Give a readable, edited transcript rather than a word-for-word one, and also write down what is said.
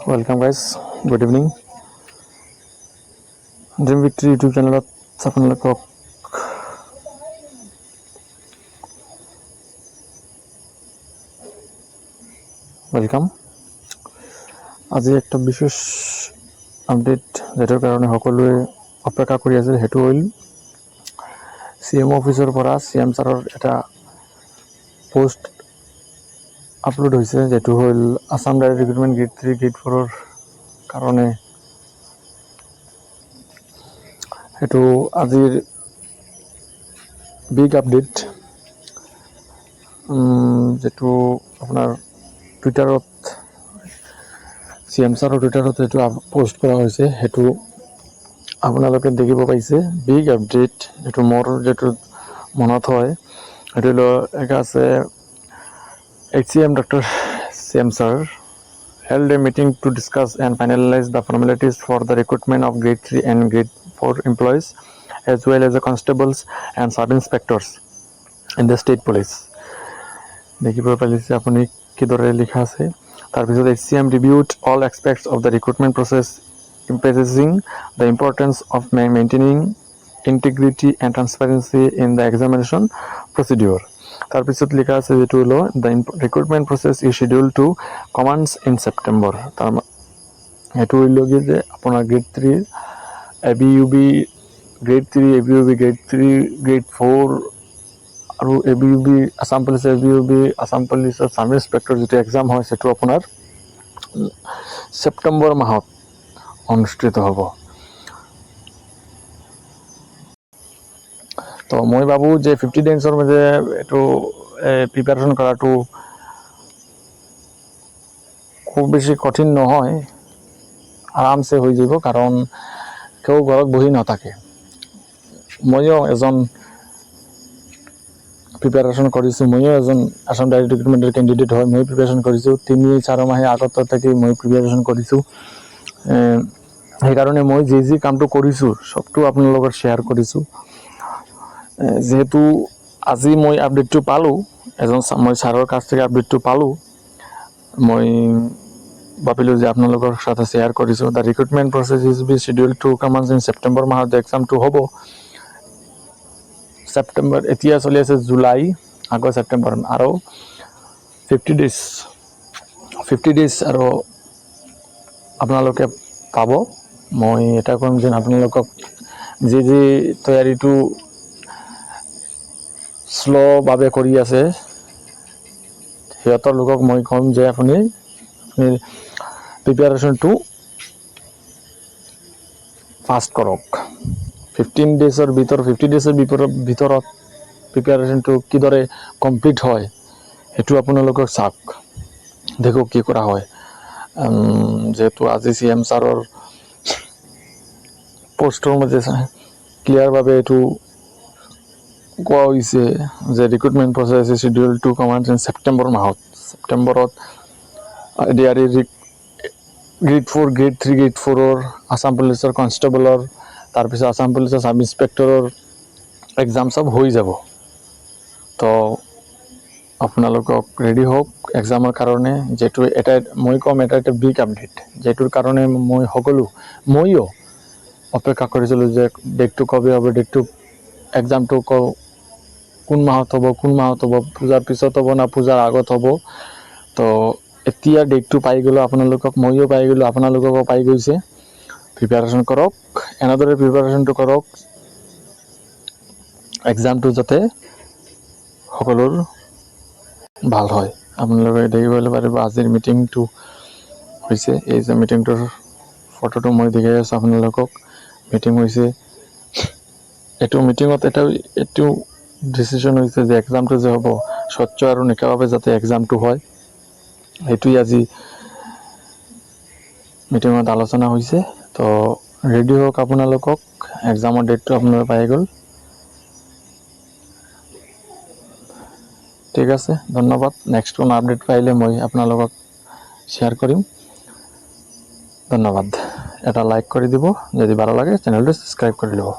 Welcome guys, good evening. Dream Victory YouTube চেনেলত আপোনালোকক welcome. আজি একটা বিশেষ আপডেট যেটাৰ কাৰণে সকলোৱে অপেক্ষা কৰি আছিল, সেইটো হ'ল CM অফিচৰ পৰা CM ছাৰৰ এটা পোষ্ট আপলোড হৈছে, যেটো হ'ল Assam direct recruitment grade 3 grade 4ৰ কাৰণে। সেইটো আজিৰ বিগ আপডেট, যেটো আপোনাৰ টুইটাৰত CM ছাৰৰ টুইটাৰত এইটো পোষ্ট কৰা হৈছে। সেইটো আপোনালোকে দেখিব পাইছে। বিগ আপডেট, যেটো মোৰ যেটো মনত হয়, সেইটো আছে HCM Dr. CM sir held a meeting to discuss and finalize the formalities for the recruitment of grade 3 and grade 4 employees, as well as the constables and sub-inspectors in the state police. দেখিব পাৰিছে আপুনি কিদৰে লিখা আছে। তাৰপিছত HCM reviewed all aspects of the recruitment process, emphasizing the importance of maintaining integrity and transparency in the examination procedure. তাৰপিছত লিখা আছে যেটো হলো the recruitment process is scheduled to commence in September. সেইটো হইল কি যে আপোনাৰ grade 3 ABUB grade 3 ABUB grade 3 grade 4 আৰু ABUB Assam police ABUB Assam পুলিচৰ সাব ইন্সপেক্টৰ যেটো এক্সাম হয়, সেটো আপোনাৰ সেপ্টেম্বৰ মাহত অনুষ্ঠিত হ'ব। তো মই ভাবো যে 50 ডেজৰ মধ্যে এটো প্ৰিপাৰেচন কৰাটো খুব বেছি কঠিন নহয়, আৰামসে হৈ যাব, কাৰণ কেউ ঘৰত বহি নাথাকে। মইও এজন প্ৰিপাৰেচন কৰিছো, মইও এজন আসাম ডাইৰেক্ট ৰিক্ৰুটমেণ্টৰ কেণ্ডিডেট হয়। মই প্ৰিপাৰেচন কৰিছো 3-4 মাহ আগত থেকে মই প্ৰিপাৰেচন কৰিছো। সেইকাৰণে মই যি কামটো কৰিছো সবটো আপোনালোকৰ লগত শ্বেয়াৰ কৰিছো। যেহেতু আজি মই আপডেটটো পালো, মই ছাৰৰ কাছ থেকে আপডেটটো পালো, মই ভাবিলো যে আপোনালোকৰ সাথে শ্বেয়াৰ কৰিছো। The recruitment process is be schedule to commence in September মাহত এক্সামটো হ'ব। সেপ্টেম্বৰ এতিয়া চলি আছে জুলাই, আগষ্ট, সেপ্টেম্বৰ আৰু 50 ডেজ আৰু আপোনালোকে পাব। মই এটা কম যে আপোনালোকক যি তৈয়াৰীটো স্লো ভাবে কৰি আছে, সিহঁতৰ লোকক মই কম যে আপুনি প্ৰিপাৰেচনটো ফাষ্ট কৰক। 50 ডেজৰ ভিতৰত প্ৰিপাৰেচনটো কিদৰে কমপ্লিট হয়, সেইটো আপোনালোকক চাওক, দেখক কি কৰা হয়। যেহেতু আজি CM ছাৰৰ পোষ্টৰ মধ্যে ক্লিয়াৰভাৱে এইটো কোৱা হৈছে যে recruitment process is schedule to commence in September মাহত। সেপ্টেম্বৰত ডিআৰই গ্ৰেড 4 গ্ৰেড 3 গ্ৰেড 4ৰ আসাম পুলিচৰ কনষ্টেবলৰ, তাৰপিছত আসাম পুলিচৰ সাব ইন্সপেক্টৰৰ এক্সাম সব হৈ যাব। তো আপোনালোকক ৰেডি হওক এক্সামৰ কাৰণে। যেটো এটা মই কম এটা বিগ আপডেট, যেটোৰ কাৰণে মইও অপেক্ষা কৰিছিলো যে ডেটটো কবে হ'ব, ডেটটো এক্সামটো কোন মাহত হ'ব, পূজাৰ পিছত হ'ব না পূজাৰ আগত হ'ব। তো এতিয়া ডেটটো পাই গ'লো, মইও পাই গ'লো, আপোনালোককো পাই গৈছে। প্ৰিপাৰেচন কৰক, এনেদৰে প্ৰিপাৰেচনটো কৰক এক্সামটো যাতে সকলোৰ ভাল হয়। আপোনালোকে দেখিবলৈ পাৰিব আজিৰ মিটিংটো হৈছে, এই যে মিটিংটোৰ ফটোটো মই দেখাই আছো আপোনালোকক। মিটিং হৈছে, এইটো মিটিঙত এইটো ডিচিশন হৈছে যে এক্সামটো যে হ'ব স্বচ্ছ আৰু নিকাভাৱে যাতে এক্সামটো হয়, সেইটোৱে আজি মিটিঙত আলোচনা হৈছে। তো ৰেডি হওক আপোনালোকক, এক্সামৰ ডেটটো আপোনালোকে পাই গ'ল। ঠিক আছে, ধন্যবাদ। নেক্সট কোন আপডেট পাইলে মই আপোনালোকক শ্বেয়াৰ কৰিম। ধন্যবাদ। এটা লাইক কৰি দিব, যদি ভালো লাগে চ্যানেলটো সাবস্ক্ৰাইব কৰে নেব।